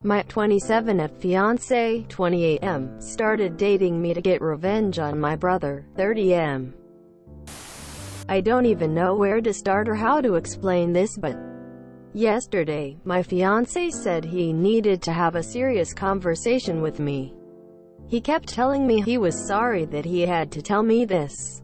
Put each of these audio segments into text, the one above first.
My 27 fiancé, 28M, started dating me to get revenge on my brother, 30M. I don't even know where to start or how to explain this, but yesterday, my fiancé said he needed to have a serious conversation with me. He kept telling me he was sorry that he had to tell me this,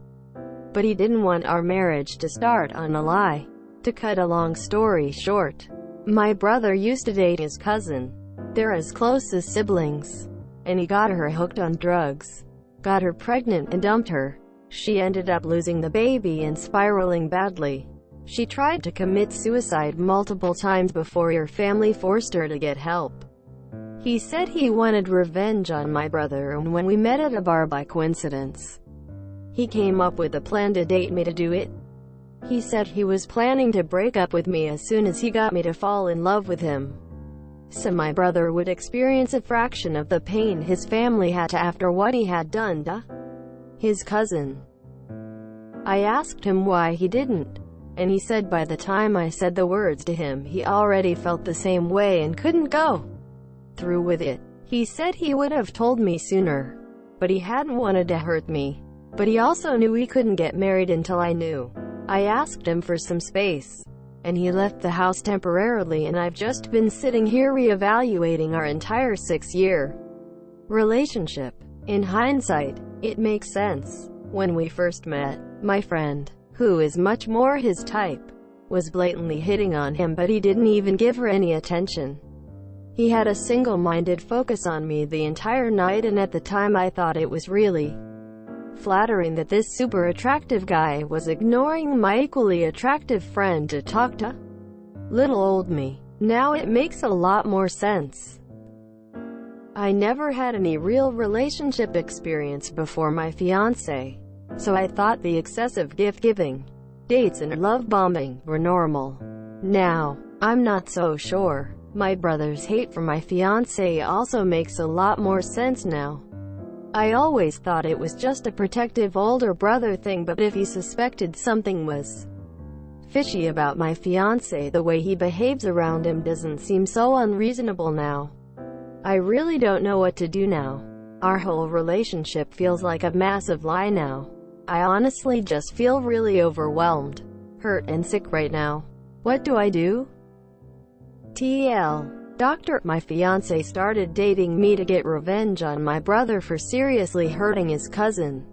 but he didn't want our marriage to start on a lie. To cut a long story short, my brother used to date his cousin. They're as close as siblings, and he got her hooked on drugs, got her pregnant and dumped her. She ended up losing the baby and spiraling badly. She tried to commit suicide multiple times before your family forced her to get help. He said he wanted revenge on my brother, and when we met at a bar by coincidence, he came up with a plan to date me to do it. He said he was planning to break up with me as soon as he got me to fall in love with him, so my brother would experience a fraction of the pain his family had to after what he had done to his cousin. I asked him why he didn't, and he said by the time I said the words to him, he already felt the same way and couldn't go through with it. He said he would have told me sooner, but he hadn't wanted to hurt me. But he also knew we couldn't get married until I knew. I asked him for some space, and he left the house temporarily, and I've just been sitting here reevaluating our entire 6-year relationship. In hindsight, it makes sense. When we first met, my friend, who is much more his type, was blatantly hitting on him, but he didn't even give her any attention. He had a single-minded focus on me the entire night, and at the time I thought it was really flattering that this super attractive guy was ignoring my equally attractive friend to talk to little old me. Now it makes a lot more sense. I never had any real relationship experience before my fiancé, so I thought the excessive gift-giving, dates and love bombing were normal. Now, I'm not so sure. My brother's hate for my fiancé also makes a lot more sense now. I always thought it was just a protective older brother thing, but if he suspected something was fishy about my fiancé, the way he behaves around him doesn't seem so unreasonable now. I really don't know what to do now. Our whole relationship feels like a massive lie now. I honestly just feel really overwhelmed, hurt and sick right now. What do I do? TL. Doctor, my fiancé started dating me to get revenge on my brother for seriously hurting his cousin.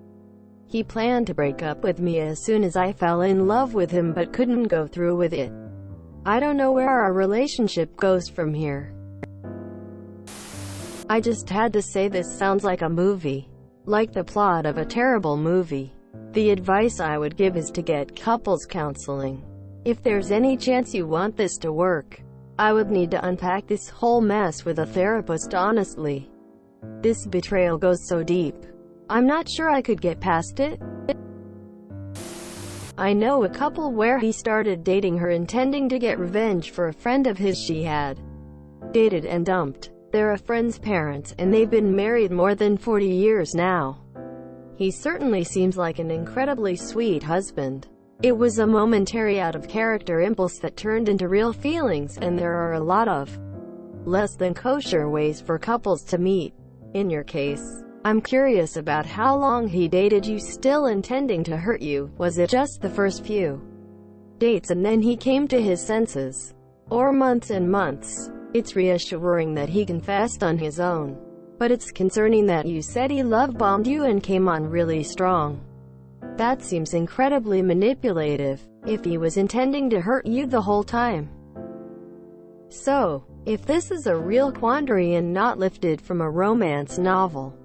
He planned to break up with me as soon as I fell in love with him, but couldn't go through with it. I don't know where our relationship goes from here. I just had to say, this sounds like a movie. Like the plot of a terrible movie. The advice I would give is to get couples counseling. If there's any chance you want this to work, I would need to unpack this whole mess with a therapist, honestly. This betrayal goes so deep. I'm not sure I could get past it. I know a couple where he started dating her intending to get revenge for a friend of his she had dated and dumped. They're a friend's parents, and they've been married more than 40 years now. He certainly seems like an incredibly sweet husband. It was a momentary out-of-character impulse that turned into real feelings, and there are a lot of less than kosher ways for couples to meet. In your case, I'm curious about how long he dated you still intending to hurt you. Was it just the first few dates and then he came to his senses? Or months and months? It's reassuring that he confessed on his own, but it's concerning that you said he love-bombed you and came on really strong. That seems incredibly manipulative, if he was intending to hurt you the whole time. So, if this is a real quandary and not lifted from a romance novel,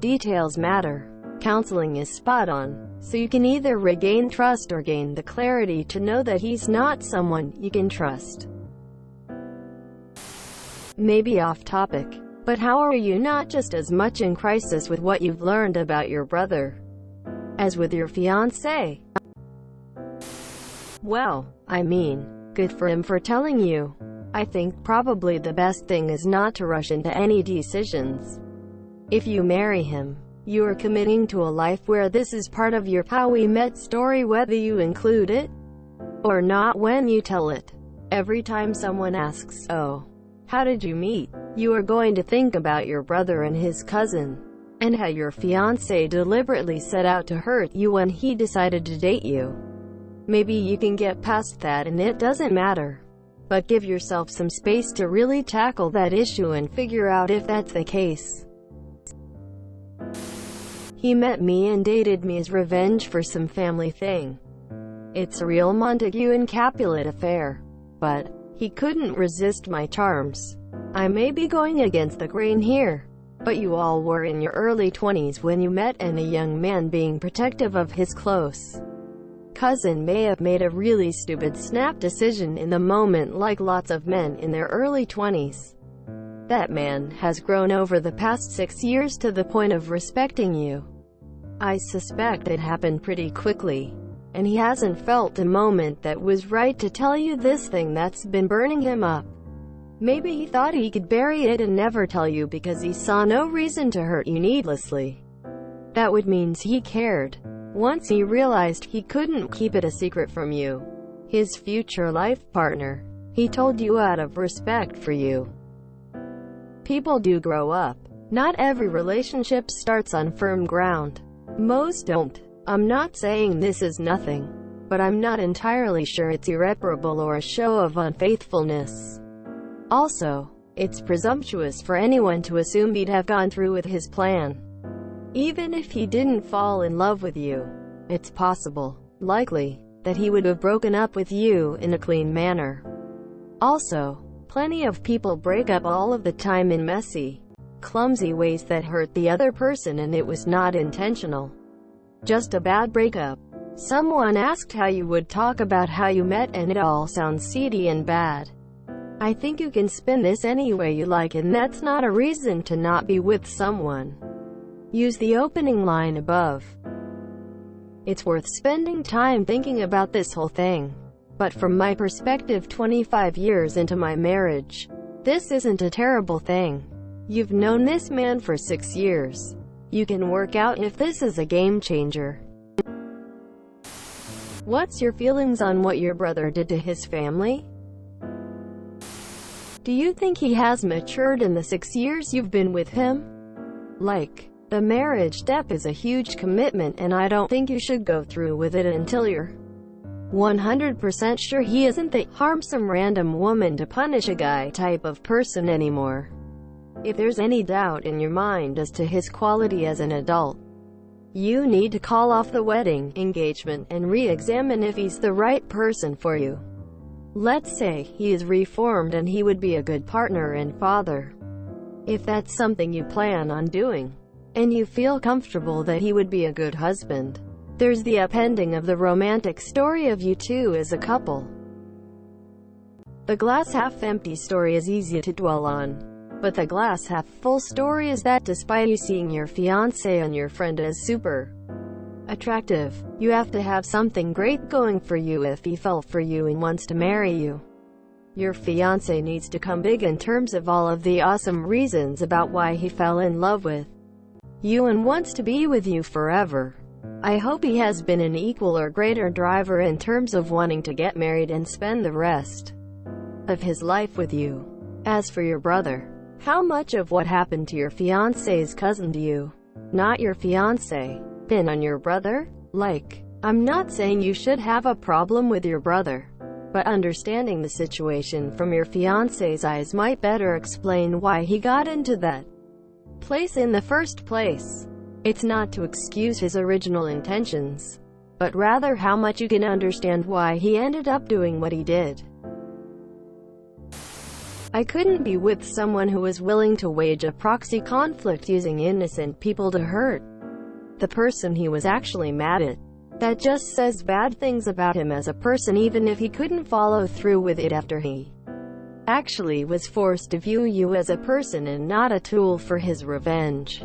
details matter. Counseling is spot on, so you can either regain trust or gain the clarity to know that he's not someone you can trust. Maybe off topic, but how are you not just as much in crisis with what you've learned about your brother as with your fiancé? Well, I mean, good for him for telling you. I think probably the best thing is not to rush into any decisions. If you marry him, you are committing to a life where this is part of your how we met story, whether you include it or not when you tell it. Every time someone asks, "Oh, how did you meet?" You are going to think about your brother and his cousin, and how your fiancé deliberately set out to hurt you when he decided to date you. Maybe you can get past that and it doesn't matter. But give yourself some space to really tackle that issue and figure out if that's the case. He met me and dated me as revenge for some family thing. It's a real Montague and Capulet affair. But he couldn't resist my charms. I may be going against the grain here, but you all were in your early 20s when you met, and a young man being protective of his close cousin may have made a really stupid snap decision in the moment, like lots of men in their early 20s. That man has grown over the past 6 years to the point of respecting you. I suspect it happened pretty quickly, and he hasn't felt a moment that was right to tell you this thing that's been burning him up. Maybe he thought he could bury it and never tell you because he saw no reason to hurt you needlessly. That would mean he cared. Once he realized he couldn't keep it a secret from you, his future life partner, he told you out of respect for you. People do grow up. Not every relationship starts on firm ground. Most don't. I'm not saying this is nothing, but I'm not entirely sure it's irreparable or a show of unfaithfulness. Also, it's presumptuous for anyone to assume he'd have gone through with his plan. Even if he didn't fall in love with you, it's possible, likely, that he would have broken up with you in a clean manner. Also, plenty of people break up all of the time in messy, clumsy ways that hurt the other person, and it was not intentional. Just a bad breakup. Someone asked how you would talk about how you met, and it all sounds seedy and bad. I think you can spin this any way you like, and that's not a reason to not be with someone. Use the opening line above. It's worth spending time thinking about this whole thing. But from my perspective, 25 years into my marriage, this isn't a terrible thing. You've known this man for 6 years. You can work out if this is a game changer. What's your feelings on what your brother did to his family? Do you think he has matured in the 6 years you've been with him? The marriage step is a huge commitment, and I don't think you should go through with it until you're 100% sure he isn't the harm some random woman to punish a guy type of person anymore. If there's any doubt in your mind as to his quality as an adult, you need to call off the wedding engagement and re-examine if he's the right person for you. Let's say he is reformed and he would be a good partner and father. If that's something you plan on doing, and you feel comfortable that he would be a good husband, there's the upending of the romantic story of you two as a couple. The glass half empty story is easy to dwell on, but the glass half full story is that despite you seeing your fiancé and your friend as super attractive, you have to have something great going for you if he fell for you and wants to marry you. Your fiancé needs to come big in terms of all of the awesome reasons about why he fell in love with you and wants to be with you forever. I hope he has been an equal or greater driver in terms of wanting to get married and spend the rest of his life with you. As for your brother, how much of what happened to your fiancé's cousin do you, not your fiancé, pin on your brother? I'm not saying you should have a problem with your brother, but understanding the situation from your fiancé's eyes might better explain why he got into that place in the first place. It's not to excuse his original intentions, but rather how much you can understand why he ended up doing what he did. I couldn't be with someone who was willing to wage a proxy conflict using innocent people to hurt the person he was actually mad at. That just says bad things about him as a person, even if he couldn't follow through with it after he actually was forced to view you as a person and not a tool for his revenge.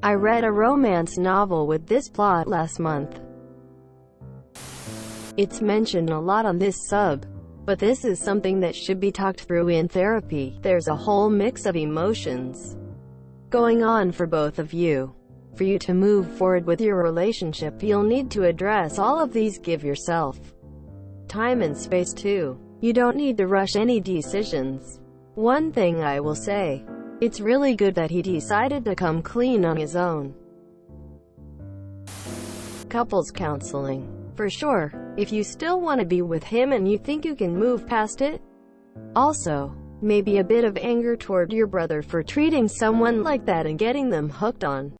I read a romance novel with this plot last month. It's mentioned a lot on this sub, but this is something that should be talked through in therapy. There's a whole mix of emotions going on for both of you. For you to move forward with your relationship, you'll need to address all of these. Give yourself time and space too. You don't need to rush any decisions. One thing I will say, it's really good that he decided to come clean on his own. Couples counseling. For sure, if you still want to be with him and you think you can move past it. Also, maybe a bit of anger toward your brother for treating someone like that and getting them hooked on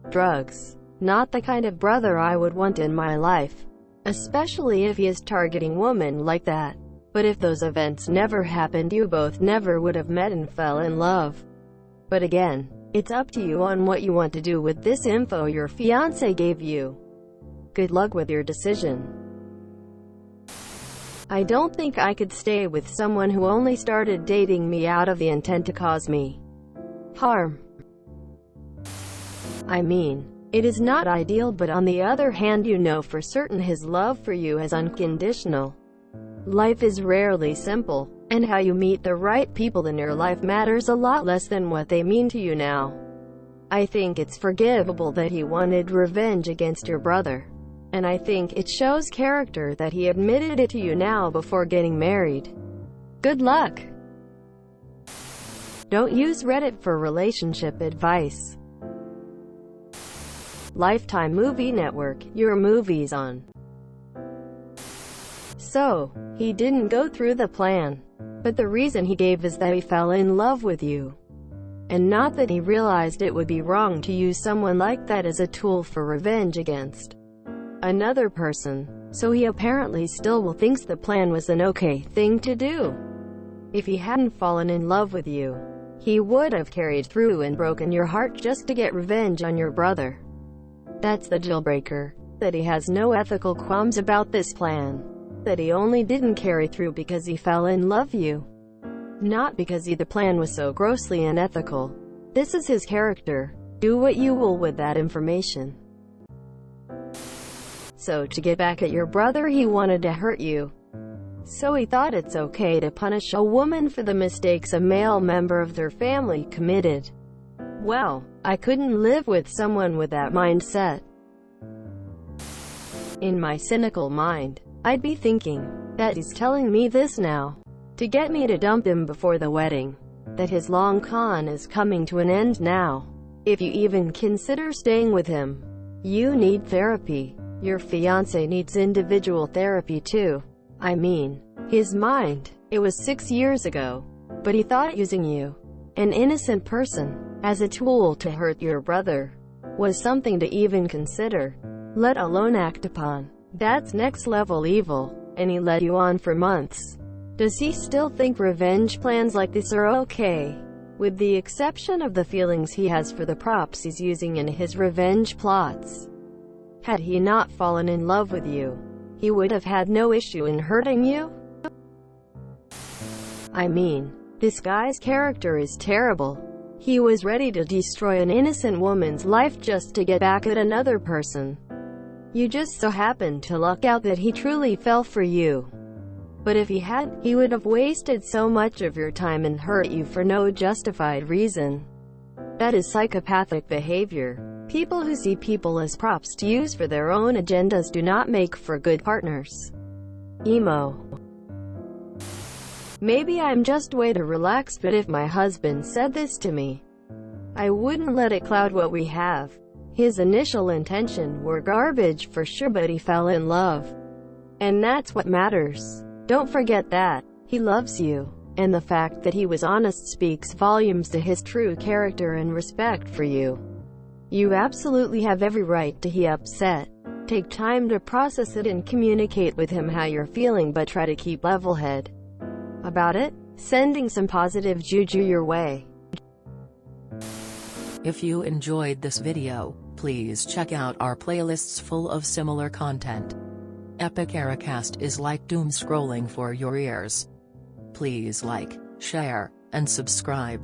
drugs. Not the kind of brother I would want in my life, especially if he is targeting women like that. But if those events never happened, you both never would have met and fell in love. But again, it's up to you on what you want to do with this info your fiancé gave you. Good luck with your decision. I don't think I could stay with someone who only started dating me out of the intent to cause me harm. I mean, it is not ideal, but on the other hand, you know for certain his love for you is unconditional. Life is rarely simple, and how you meet the right people in your life matters a lot less than what they mean to you now. I think it's forgivable that he wanted revenge against your brother. And I think it shows character that he admitted it to you now before getting married. Good luck! Don't use Reddit for relationship advice. Lifetime Movie Network, your movies on. So, he didn't go through the plan. But the reason he gave is that he fell in love with you. And not that he realized it would be wrong to use someone like that as a tool for revenge against another person. So he apparently still thinks the plan was an okay thing to do. If he hadn't fallen in love with you, he would have carried through and broken your heart just to get revenge on your brother. That's the deal breaker. That he has no ethical qualms about this plan. That he only didn't carry through because he fell in love with you. Not because the plan was so grossly unethical. This is his character. Do what you will with that information. So to get back at your brother, he wanted to hurt you. So he thought it's okay to punish a woman for the mistakes a male member of their family committed. Well, I couldn't live with someone with that mindset. In my cynical mind, I'd be thinking that he's telling me this now to get me to dump him before the wedding, that his long con is coming to an end now. If you even consider staying with him, you need therapy. Your fiancé needs individual therapy too. I mean, his mind. It was 6 years ago, but he thought using you, an innocent person, as a tool to hurt your brother was something to even consider, let alone act upon. That's next level evil, and he led you on for months. Does he still think revenge plans like this are okay? With the exception of the feelings he has for the props he's using in his revenge plots. Had he not fallen in love with you, he would have had no issue in hurting you? I mean, this guy's character is terrible. He was ready to destroy an innocent woman's life just to get back at another person. You just so happened to luck out that he truly fell for you. But if he had, he would have wasted so much of your time and hurt you for no justified reason. That is psychopathic behavior. People who see people as props to use for their own agendas do not make for good partners. Emo. Maybe I'm just way too relaxed, but if my husband said this to me, I wouldn't let it cloud what we have. His initial intention were garbage for sure, but he fell in love. And that's what matters. Don't forget that. He loves you. And the fact that he was honest speaks volumes to his true character and respect for you. You absolutely have every right to be upset. Take time to process it and communicate with him how you're feeling, but try to keep level head about it, sending some positive juju your way. If you enjoyed this video, please check out our playlists full of similar content. Epic Ericast is like doom scrolling for your ears. Please like, share, and subscribe.